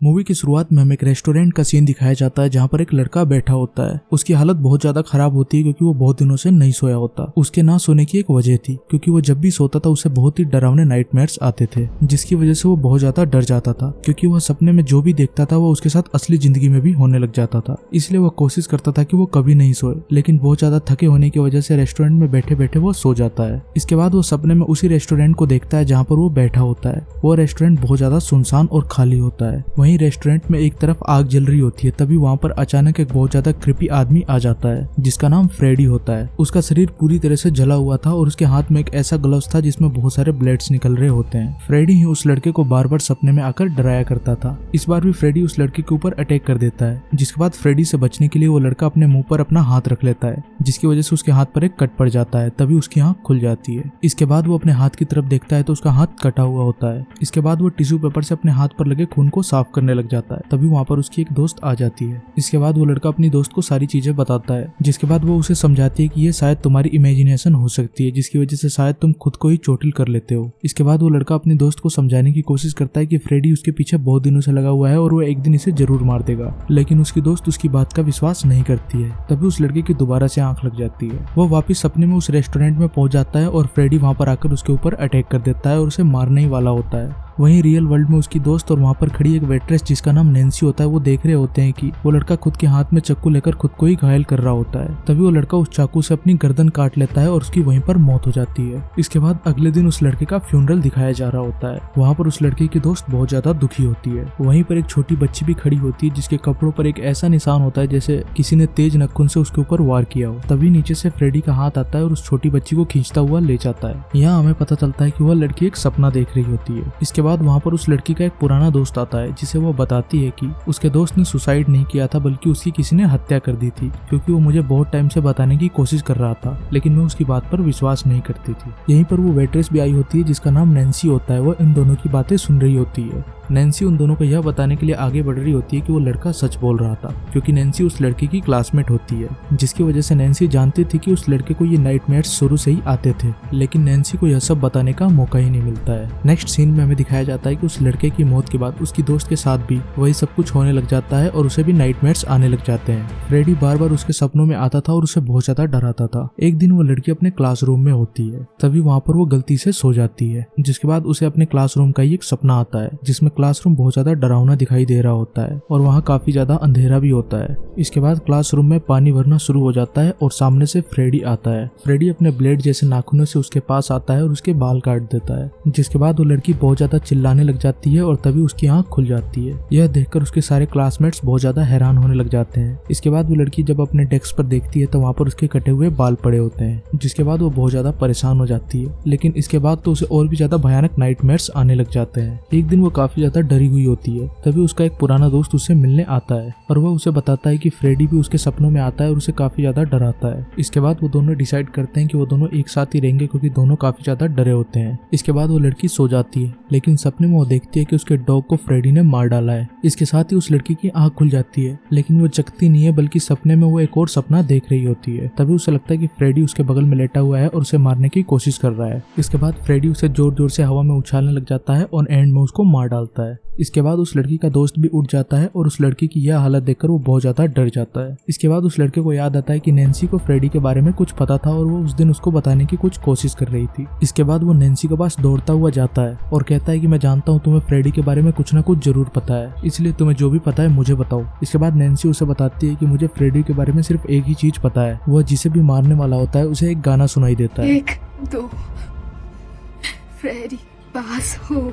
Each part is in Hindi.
मूवी की शुरुआत में हमें एक रेस्टोरेंट का सीन दिखाया जाता है जहाँ पर एक लड़का बैठा होता है। उसकी हालत बहुत ज्यादा खराब होती है क्योंकि वो बहुत दिनों से नहीं सोया होता। उसके ना सोने की एक वजह थी क्योंकि वो जब भी सोता था उसे बहुत ही डरावने नाइटमेयर्स आते थे, जिसकी वजह से वो बहुत ज्यादा डर जाता था क्योंकि वह सपने में जो भी देखता था वो उसके साथ असली जिंदगी में भी होने लग जाता था। इसलिए वह कोशिश करता था कि वो कभी नहीं सोए, लेकिन बहुत ज्यादा थके होने की वजह से रेस्टोरेंट में बैठे बैठे वो सो जाता है। इसके बाद वो सपने में उसी रेस्टोरेंट को देखता है जहाँ पर वो बैठा होता है। वो रेस्टोरेंट बहुत ज्यादा सुनसान और खाली होता है। वहीं रेस्टोरेंट में एक तरफ आग जल रही होती है। तभी वहाँ पर अचानक एक बहुत ज्यादा क्रिपी आदमी आ जाता है जिसका नाम फ्रेडी होता है। उसका शरीर पूरी तरह से जला हुआ था और उसके हाथ में एक ऐसा ग्लव्स था जिसमें बहुत सारे ब्लेड्स निकल रहे होते हैं। फ्रेडी ही उस लड़के को बार बार सपने में आकर डराया करता था। इस बार भी फ्रेडी उस लड़के के ऊपर अटैक कर देता है, जिसके बाद फ्रेडी से बचने के लिए वो लड़का अपने मुंह पर अपना हाथ रख लेता है, जिसकी वजह से उसके हाथ पर एक कट पड़ जाता है। तभी उसकी आंख खुल जाती है। इसके बाद वो अपने हाथ की तरफ देखता है तो उसका हाथ कटा हुआ होता है। इसके बाद वो टिश्यू पेपर से अपने हाथ पर लगे खून को साफ करने लग जाता है। तभी वहाँ पर उसकी एक दोस्त आ जाती है। इसके बाद वो लड़का अपनी दोस्त को सारी चीजें बताता है, जिसके बाद वो उसे समझाती है कि ये शायद तुम्हारी इमेजिनेशन हो सकती है, जिसकी वजह से शायद तुम खुद को ही चोटिल कर लेते हो। इसके बाद वो लड़का अपनी दोस्त को समझाने की कोशिश करता है कि फ्रेडी उसके पीछे बहुत दिनों से लगा हुआ है और वो एक दिन इसे जरूर मार देगा, लेकिन उसकी दोस्त उसकी बात का विश्वास नहीं करती है। तभी उस लड़के की दोबारा से आंख लग जाती है। वो वापिस सपने में उस रेस्टोरेंट में पहुंच जाता है और फ्रेडी वहां पर आकर उसके ऊपर अटैक कर देता है और उसे मारने ही वाला होता है। वहीं रियल वर्ल्ड में उसकी दोस्त और वहाँ पर खड़ी एक वेट्रेस जिसका नाम नैन्सी होता है वो देख रहे होते हैं कि वो लड़का खुद के हाथ में चाकू लेकर खुद को ही घायल कर रहा होता है। तभी वो लड़का उस चाकू से अपनी गर्दन काट लेता है और उसकी वहीं पर मौत हो जाती है। इसके बाद अगले दिन उस लड़के का फ्यूनरल दिखाया जा रहा होता है। वहाँ पर उस लड़के की दोस्त बहुत ज्यादा दुखी होती है। वहीं पर एक छोटी बच्ची भी खड़ी होती है जिसके कपड़ों पर एक ऐसा निशान होता है जैसे किसी ने तेज नखून से उसके ऊपर वार किया हो। तभी नीचे से फ्रेडी का हाथ आता है और उस छोटी बच्ची को खींचता हुआ ले जाता है। यहाँ हमें पता चलता है कि वह लड़की एक सपना देख रही होती है। इसके बाद वहाँ पर उस लड़की का एक पुराना दोस्त आता है जिसे वो बताती है कि उसके दोस्त ने सुसाइड नहीं किया था बल्कि उसकी किसी ने हत्या कर दी थी, क्योंकि वो मुझे बहुत टाइम से बताने की कोशिश कर रहा था लेकिन मैं उसकी बात पर विश्वास नहीं करती थी। यहीं पर वो वेट्रेस भी आई होती है जिसका नाम नैन्सी होता है। वो इन दोनों की बातें सुन रही होती है। नैन्सी उन दोनों को यह बताने के लिए आगे बढ़ रही होती है कि वो लड़का सच बोल रहा था, क्योंकि नैन्सी उस लड़के की क्लासमेट होती है, जिसकी वजह से नैन्सी जानती थी कि उस लड़के को ये नाइटमेयर्स शुरू से ही आते थे, लेकिन नैन्सी को यह सब बताने का मौका ही नहीं मिलता है। नेक्स्ट सीन में हमें दिखाया जाता है कि उस लड़के की मौत के बाद उसकी दोस्त के साथ भी वही सब कुछ होने लग जाता है और उसे भी नाइटमेयर्स आने लग जाते हैं। फ्रेडी बार बार उसके सपनों में आता था और उसे बहुत ज्यादा डराता था। एक दिन वो लड़की अपने क्लासरूम में होती है, तभी वहाँ पर वो गलती से सो जाती है, जिसके बाद उसे अपने क्लासरूम का ही एक सपना आता है जिसमें क्लासरूम बहुत ज्यादा डरावना दिखाई दे रहा होता है और वहाँ काफी ज्यादा अंधेरा भी होता है। इसके बाद क्लासरूम में पानी भरना शुरू हो जाता है और सामने से फ्रेडी आता है। फ्रेडी अपने ब्लेड जैसे नाखूनों से उसके पास आता है और उसके बाल काट देता है, जिसके बाद वो लड़की बहुत ज्यादा चिल्लाने लग जाती है और तभी उसकी आंख खुल जाती है। यह देखकर उसके सारे क्लासमेट्स बहुत ज्यादा हैरान होने लग जाते हैं। इसके बाद वो लड़की जब अपने डेस्क पर देखती है तो वहाँ पर उसके कटे हुए बाल पड़े होते हैं, जिसके बाद वो बहुत ज्यादा परेशान हो जाती है। लेकिन इसके बाद तो उसे और भी ज्यादा भयानक नाइटमेयर्स आने लग जाते हैं। एक दिन वो काफी ज्यादा डरी हुई होती है। तभी उसका एक पुराना दोस्त उससे मिलने आता है और वह उसे बताता है कि फ्रेडी भी उसके सपनों में आता है और उसे काफी ज्यादा डराता है। इसके बाद वो दोनों डिसाइड करते हैं कि वो दोनों एक साथ ही रहेंगे क्योंकि दोनों काफी ज्यादा डरे होते हैं। इसके बाद वो लड़की सो जाती है, लेकिन सपने में वो देखती है कि उसके डॉग को फ्रेडी ने मार डाला है। इसके साथ ही उस लड़की की आंख खुल जाती है, लेकिन वो जगती नहीं है बल्कि सपने में वो एक और सपना देख रही होती है। तभी उसे लगता है कि फ्रेडी उसके बगल में लेटा हुआ है और उसे मारने की कोशिश कर रहा है। इसके बाद फ्रेडी उसे जोर जोर से हवा में उछालने लग जाता है और एंड में उसको मार डालता है। इसके बाद उस लड़की का दोस्त भी उठ जाता है और उस लड़की की यह हालत देखकर वो बहुत ज्यादा डर जाता है। इसके बाद उस लड़के को याद आता है कि नैन्सी को फ्रेडी के बारे में कुछ पता था और वो उस दिन उसको बताने की कुछ कोशिश कर रही थी। इसके बाद वो नैन्सी के पास दौड़ता हुआ जाता है और कहता है कि मैं जानता हूँ तुम्हें फ्रेडी के बारे में कुछ ना कुछ जरूर पता है, इसलिए तुम्हें जो भी पता है मुझे बताओ। इसके बाद नैन्सी उसे बताती है कि मुझे फ्रेडी के बारे में सिर्फ एक ही चीज पता है, वह जिसे भी मारने वाला होता है उसे एक गाना सुनाई देता है। 1 2 फ्रेडी पास हो।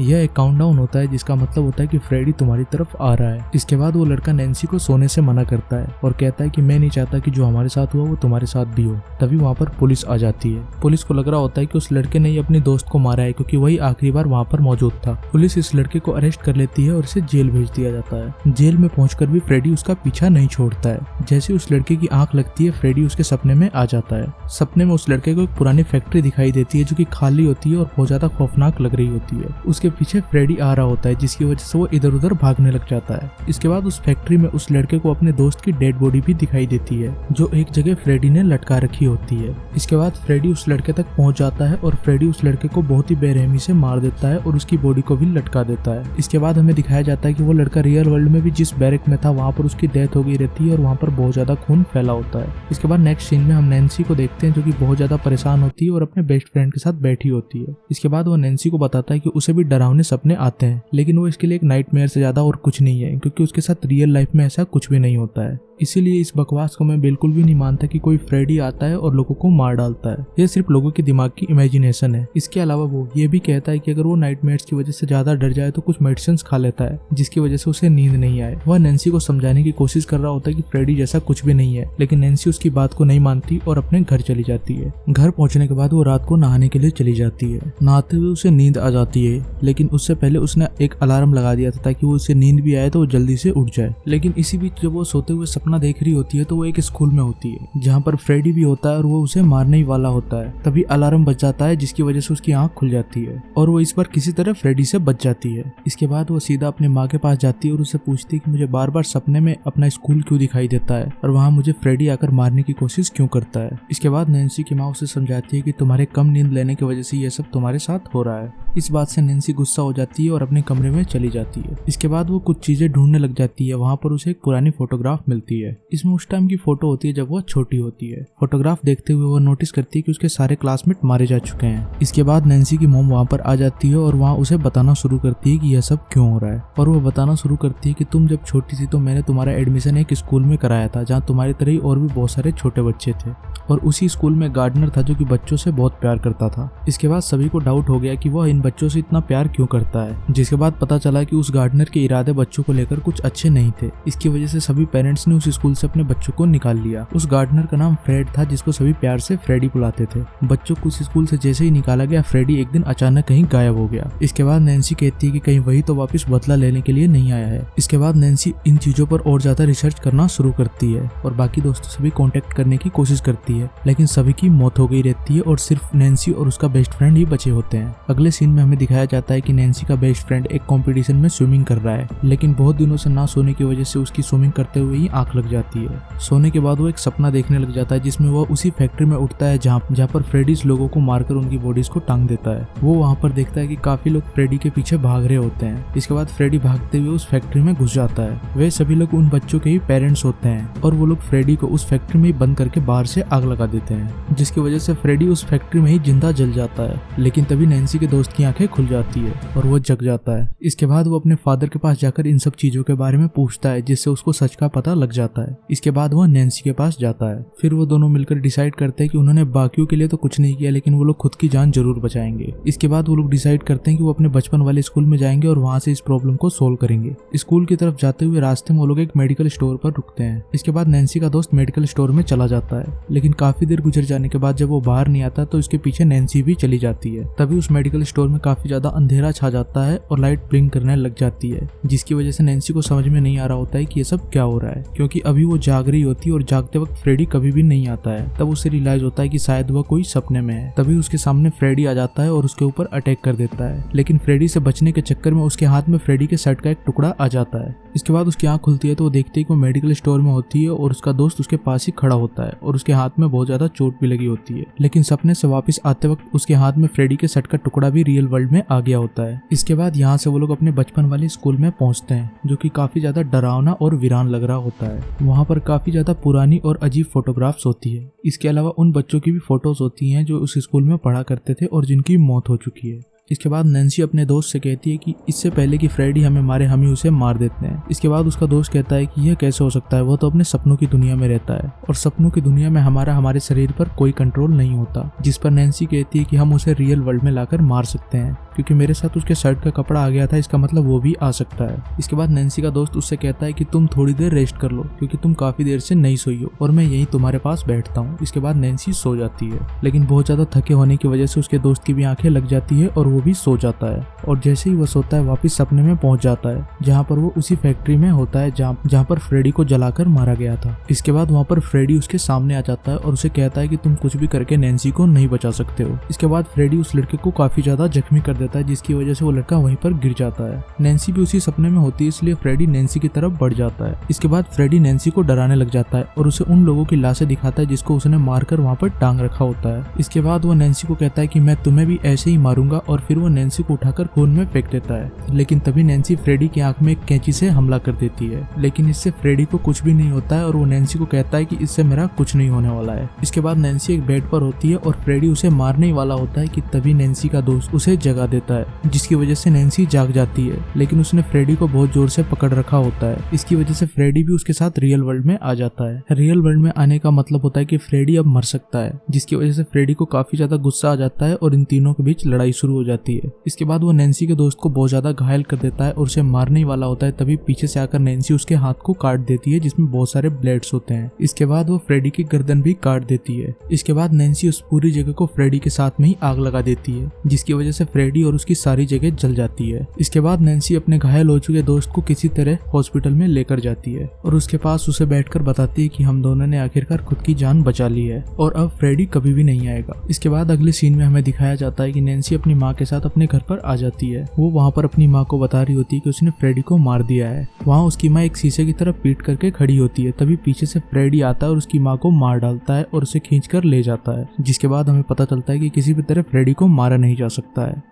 यह एक काउंटडाउन होता है जिसका मतलब होता है कि फ्रेडी तुम्हारी तरफ आ रहा है। इसके बाद वो लड़का नैन्सी को सोने से मना करता है और कहता है कि मैं नहीं चाहता कि जो हमारे साथ हुआ वो तुम्हारे साथ भी हो। तभी वहाँ पर पुलिस आ जाती है। पुलिस को लग रहा होता है कि उस लड़के ने ही अपने दोस्त को मारा है क्योंकि वही आखिरी बार वहाँ पर मौजूद था। पुलिस इस लड़के को अरेस्ट कर लेती है और इसे जेल भेज दिया जाता है। जेल में पहुंचकर भी फ्रेडी उसका पीछा नहीं छोड़ता है। जैसे उस लड़के की आंख लगती है फ्रेडी उसके सपने में आ जाता है। सपने में उस लड़के को एक पुरानी फैक्ट्री दिखाई देती है जो कि खाली होती है और बहुत ज्यादा खौफनाक लग रही होती है। उसके उसके पीछे फ्रेडी आ रहा होता है, जिसकी वजह से वो इधर उधर भागने लग जाता है। इसके बाद उस फैक्ट्री में उस लड़के को अपने दोस्त की डेड बॉडी भी दिखाई देती है, जो एक जगह फ्रेडी ने लटका रखी होती है। इसके बाद फ्रेडी उस लड़के तक पहुंच जाता है और फ्रेडी उस लड़के को बहुत ही बेरहमी से मार देता है और उसकी बॉडी को भी लटका देता है। इसके बाद हमें दिखाया जाता है कि वो लड़का रियल वर्ल्ड में भी जिस बैरक में था वहाँ पर उसकी डेथ हो गई रहती है और वहाँ पर बहुत ज्यादा खून फैला होता है। इसके बाद नेक्स्ट सीन में हम नैन्सी को देखते हैं, जो कि बहुत ज्यादा परेशान होती है और अपने बेस्ट फ्रेंड के साथ बैठी होती है। इसके बाद वो नैन्सी को बताता है कि उसे भी डरावने सपने आते हैं, लेकिन वो इसके लिए एक नाइटमेयर से ज्यादा और कुछ नहीं है, क्योंकि उसके साथ रियल लाइफ में ऐसा कुछ भी नहीं होता है। इसीलिए इस बकवास को मैं बिल्कुल भी नहीं मानता कि कोई फ्रेडी आता है और लोगों को मार डालता है। यह सिर्फ लोगों के दिमाग की इमेजिनेशन है। इसके अलावा वो ये भी कहता है कि अगर वो नाइटमेयर्स की वजह से ज्यादा डर जाए तो कुछ मेडिसिन खा लेता है, जिसकी वजह से उसे नींद नहीं आए। वह नैन्सी को समझाने की कोशिश कर रहा होता है कि फ्रेडी जैसा कुछ भी नहीं है, लेकिन नैन्सी उसकी बात को नहीं मानती और अपने घर चली जाती है। घर पहुंचने के बाद वो रात को नहाने के लिए चली जाती है। नहाते हुए उसे नींद आ जाती है, लेकिन उससे पहले उसने एक अलार्म लगा दिया था ताकि वो उसे नींद भी आए तो वो जल्दी से उठ जाए। लेकिन इसी बीच जब वो सोते हुए सपना देख रही होती है तो वो एक स्कूल में होती है, जहाँ पर फ्रेडी भी होता है और वो उसे मारने ही वाला होता है। तभी अलार्म बज जाता है, जिसकी वजह से उसकी आंख खुल जाती है और वो इस बार किसी तरह फ्रेडी से बच जाती है। इसके बाद वो सीधा अपने माँ के पास जाती है और उससे पूछती है कि मुझे बार बार सपने में अपना स्कूल क्यों दिखाई देता है और वहाँ मुझे फ्रेडी आकर मारने की कोशिश क्यों करता है। इसके बाद नैन्सी की माँ उसे समझाती है कि तुम्हारे कम नींद लेने की वजह से ये सब तुम्हारे साथ हो रहा है। इस बात से नैन्सी गुस्सा हो जाती है और अपने कमरे में चली जाती है। इसके बाद वो कुछ चीजें ढूंढने लग जाती है। वहाँ पर उसे एक पुरानी फोटोग्राफ मिलती है। इसमें उस टाइम की फोटो होती है जब वो छोटी होती है। फोटोग्राफ देखते हुए वो नोटिस करती है कि उसके सारे क्लासमेट मारे जा चुके हैं। इसके बाद नैन्सी की मॉम वहाँ पर आ जाती है और वहाँ उसे बताना शुरू करती है कि यह सब क्यों हो रहा है। और वो बताना शुरू करती है कि तुम जब छोटी थी तो मैंने तुम्हारा एडमिशन एक स्कूल में कराया था, जहाँ तुम्हारी तरह ही और भी बहुत सारे छोटे बच्चे थे, और उसी स्कूल में गार्डनर था जो कि बच्चों से बहुत प्यार करता था। इसके बाद सभी को डाउट हो गया कि वह इन बच्चों से इतना प्यार क्यों करता है, जिसके बाद पता चला कि उस गार्डनर के इरादे बच्चों को लेकर कुछ अच्छे नहीं थे। इसकी वजह से सभी पेरेंट्स ने उस स्कूल से अपने बच्चों को निकाल लिया। उस गार्डनर का नाम फ्रेड था, जिसको सभी प्यार से फ्रेडी बुलाते थे। बच्चों को उस स्कूल से जैसे ही निकाला गया, फ्रेडी एक दिन अचानक कहीं गायब हो गया। इसके बाद नैन्सी कहती है कि कहीं वही तो वापस बदला लेने के लिए नहीं आया है। इसके बाद नैन्सी इन चीजों पर और ज्यादा रिसर्च करना शुरू करती है और बाकी दोस्तों से भी कांटेक्ट करने की कोशिश करती है, लेकिन सभी की मौत हो गई रहती है और सिर्फ नैन्सी और उसका बेस्ट फ्रेंड ही बचे होते हैं। अगले सीन में हमें दिखाया जाता है कि नैन्सी का बेस्ट फ्रेंड एक कंपटीशन में स्विमिंग कर रहा है, लेकिन बहुत दिनों से ना सोने की वजह से उसकी स्विमिंग करते हुए ही आंख लग जाती है। सोने के बाद वो एक सपना देखने लग जाता है, जिसमें वो उसी फैक्ट्री में उठता है जहाँ पर फ्रेडीज लोगों को मारकर उनकी बॉडीज को टांग देता है। वो वहाँ पर देखता है कि काफी लोग फ्रेडी के पीछे भाग रहे होते हैं। इसके बाद फ्रेडी भागते हुए उस फैक्ट्री में घुस जाता है। वे सभी लोग उन बच्चों के ही पेरेंट्स होते हैं और वो लोग फ्रेडी को उस फैक्ट्री में बंद करके बाहर से आग लगा देते हैं, जिसकी वजह से फ्रेडी उस फैक्ट्री में ही जिंदा जल जाता है। लेकिन तभी नैन्सी के दोस्त की आंखें खुल जाती है और वो जग जाता है। इसके बाद वो अपने फादर के पास जाकर इन सब चीजों के बारे में पूछता है, जिससे उसको सच का पता लग जाता है। इसके बाद वो नैन्सी के पास जाता है। फिर वो दोनों मिलकर डिसाइड करते हैं कि उन्होंने बाकियों के लिए तो कुछ नहीं किया, लेकिन वो लोग खुद की जान जरूर बचाएंगे। इसके बाद वो लोग डिसाइड करते हैं कि वो अपने बचपन वाले स्कूल में जाएंगे और वहाँ से इस प्रॉब्लम को सोल्व करेंगे। स्कूल की तरफ जाते हुए रास्ते में वो लोग एक मेडिकल स्टोर पर रुकते हैं। इसके बाद नैन्सी का दोस्त मेडिकल स्टोर में चला जाता है, लेकिन काफी देर गुजर जाने के बाद जब वो बाहर नहीं आता तो उसके पीछे नैन्सी भी चली जाती है। तभी उस मेडिकल स्टोर में काफी ज्यादा अंधेरा छा जाता है और लाइट ब्लिंक करने लग जाती है, जिसकी वजह से नैन्सी को समझ में नहीं आ रहा होता है कि ये सब क्या हो रहा है, क्योंकि अभी वो जाग रही होती है और जागते वक्त फ्रेडी कभी भी नहीं आता है। तब उसे रियलाइज होता है कि शायद वह कोई सपने में है। तभी उसके सामने फ्रेडी आ जाता है और उसके ऊपर अटैक कर देता है, लेकिन फ्रेडी से बचने के चक्कर में उसके हाथ में फ्रेडी के शर्ट का एक टुकड़ा आ जाता है। इसके बाद उसकी आंख खुलती है तो वो देखती है कि वो मेडिकल स्टोर में होती है और उसका दोस्त उसके पास ही खड़ा होता है और उसके हाथ में बहुत ज्यादा चोट भी लगी होती है। लेकिन सपने से वापस आते वक्त उसके हाथ में फ्रेडी के शर्ट का टुकड़ा भी रियल वर्ल्ड में आ गया होता है। इसके बाद यहाँ से वो लोग अपने बचपन वाले स्कूल में पहुंचते हैं, जो कि काफी ज्यादा डरावना और वीरान लग रहा होता है। वहाँ पर काफी ज्यादा पुरानी और अजीब फोटोग्राफ्स होती है। इसके अलावा उन बच्चों की भी फोटोज होती हैं जो उस स्कूल में पढ़ा करते थे और जिनकी मौत हो चुकी है। इसके बाद नैन्सी अपने दोस्त से कहती है कि इससे पहले कि फ्रेडी हमें मारे हम ही उसे मार देते हैं। इसके बाद उसका दोस्त कहता है कि यह कैसे हो सकता है, वो तो अपने सपनों की दुनिया में रहता है और सपनों की दुनिया में हमारे शरीर पर कोई कंट्रोल नहीं होता। जिस पर नैन्सी कहती है कि हम उसे रियल वर्ल्ड में लाकर मार सकते हैं, क्योंकि मेरे साथ उसके शर्ट का कपड़ा आ गया था, इसका मतलब वो भी आ सकता है। इसके बाद नैन्सी का दोस्त उससे कहता है कि तुम थोड़ी देर रेस्ट कर लो, क्योंकि तुम काफी देर से नहीं सोई हो और मैं यहीं तुम्हारे पास बैठता हूँ। इसके बाद नैन्सी सो जाती है, लेकिन बहुत ज्यादा थके होने की वजह से उसके दोस्त की भी आंखें लग जाती है और वो भी सो जाता है। और जैसे ही वो सोता है वापस सपने में पहुंच जाता है, जहाँ पर वो उसी फैक्ट्री में होता है जहाँ पर फ्रेडी को जलाकर मारा गया था। इसके बाद वहाँ पर फ्रेडी उसके सामने आ जाता है और उसे कहता है कि तुम कुछ भी करके नैन्सी को नहीं बचा सकते हो। इसके बाद फ्रेडी उस लड़के को काफी ज्यादा जख्मी कर देता है, जिसकी वजह से वो लड़का वहीं पर गिर जाता है। नैन्सी भी उसी सपने में होती है, इसलिए फ्रेडी नैन्सी की तरफ बढ़ जाता है। इसके बाद फ्रेडी नैन्सी को डराने लग जाता है और उसे उन लोगों की लाशें दिखाता है जिसको उसने मारकर वहाँ पर टांग रखा होता है। इसके बाद वो नैन्सी को कहता है कि मैं तुम्हें भी ऐसे ही मारूंगा, और फिर वो नैन्सी को उठाकर खून में फेंक देता है। लेकिन तभी नैन्सी फ्रेडी की आंख में एक कैंची से हमला कर देती है, लेकिन इससे फ्रेडी को कुछ भी नहीं होता है और वो नैन्सी को कहता है कि इससे मेरा कुछ नहीं होने वाला है। इसके बाद नैन्सी एक बेड पर होती है और फ्रेडी उसे मारने ही वाला होता है कि तभी नैन्सी का दोस्त उसे जगा देता है, जिसकी वजह से नैन्सी जाग जाती है, लेकिन उसने फ्रेडी को बहुत जोर से पकड़ रखा होता है। इसकी वजह से फ्रेडी भी उसके साथ रियल वर्ल्ड में आ जाता है। रियल वर्ल्ड में आने का मतलब होता है कि फ्रेडी अब मर सकता है, जिसकी वजह से फ्रेडी को काफी ज्यादा गुस्सा आ जाता है और इन तीनों के बीच लड़ाई शुरू हो जाती है। इसके बाद वो नैन्सी के दोस्त को बहुत ज्यादा घायल कर देता है और उसे मारने ही वाला होता है, तभी पीछे से आकर नैन्सी उसके हाथ को काट देती है, जिसमें बहुत सारे ब्लेड्स होते हैं। इसके बाद वो फ्रेडी की गर्दन भी काट देती है। इसके बाद नैन्सी उस पूरी जगह को फ्रेडी के साथ में ही आग लगा देती है, जिसकी वजह से फ्रेडी और उसकी सारी जगह जल जाती है। इसके बाद नैन्सी अपने घायल हो चुके दोस्त को किसी तरह हॉस्पिटल में लेकर जाती है और उसके पास उसे बैठकर बताती है कि हम दोनों ने आखिरकार खुद की जान बचा ली है और अब फ्रेडी कभी भी नहीं आएगा। इसके बाद अगले सीन में हमें दिखाया जाता है कि नैन्सी अपनी माँ के साथ अपने घर पर आ जाती है। वो वहाँ पर अपनी माँ को बता रही होती है कि उसने फ्रेडी को मार दिया है। वहाँ उसकी माँ एक शीशे की तरफ पीट करके खड़ी होती है, तभी पीछे से फ्रेडी आता है और उसकी माँ को मार डालता है और उसे खींच कर ले जाता है, जिसके बाद हमें पता चलता है कि किसी भी तरह फ्रेडी को मारा नहीं जा सकता है।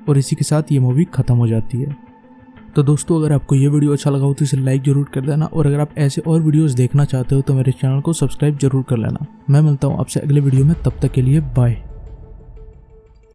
और इसी के साथ ये मूवी खत्म हो जाती है। तो दोस्तों, अगर आपको ये वीडियो अच्छा लगा हो तो इसे लाइक जरूर कर देना, और अगर आप ऐसे और वीडियोस देखना चाहते हो तो मेरे चैनल को सब्सक्राइब जरूर कर लेना। मैं मिलता हूँ आपसे अगले वीडियो में, तब तक के लिए बाय।